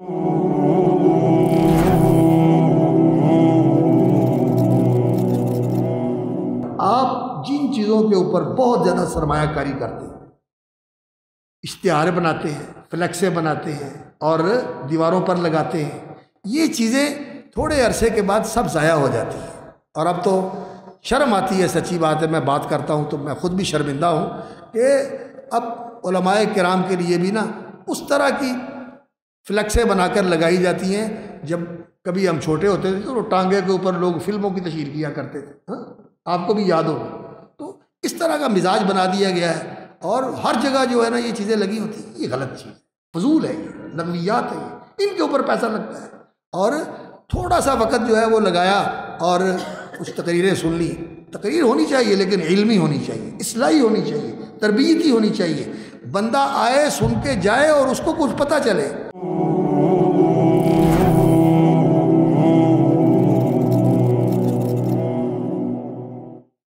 آپ جن چیزوں کے اوپر بہت زیادہ سرمایہ کاری کرتے ہیں، اشتہار بناتے ہیں، فلیکسیں بناتے ہیں اور دیواروں پر لگاتے ہیں، یہ چیزیں تھوڑے عرصے کے بعد سب ضائع ہو جاتی ہیں۔ اور اب تو شرم آتی ہے، سچی بات ہے، میں بات کرتا ہوں تو میں خود بھی شرمندہ ہوں کہ اب علماء کرام کے لیے بھی نا اس طرح کی فلیکسیں بنا کر لگائی جاتی ہیں۔ جب کبھی ہم چھوٹے ہوتے تھے تو وہ ٹانگے کے اوپر لوگ فلموں کی تشہیر کیا کرتے تھے، ہاں آپ کو بھی یاد ہوگا۔ تو اس طرح کا مزاج بنا دیا گیا ہے اور ہر جگہ جو ہے نا یہ چیزیں لگی ہوتی ہیں، یہ غلط چیز، فضول ہے، یہ لغویات ہے، یہ ان کے اوپر پیسہ لگتا ہے۔ اور تھوڑا سا وقت جو ہے وہ لگایا اور کچھ تقریریں سن لی، تقریر ہونی چاہیے لیکن علمی ہونی چاہیے، اصلاحی ہونی چاہیے، تربیتی ہونی چاہیے، بندہ آئے سن کے جائے اور اس کو کچھ پتہ چلے۔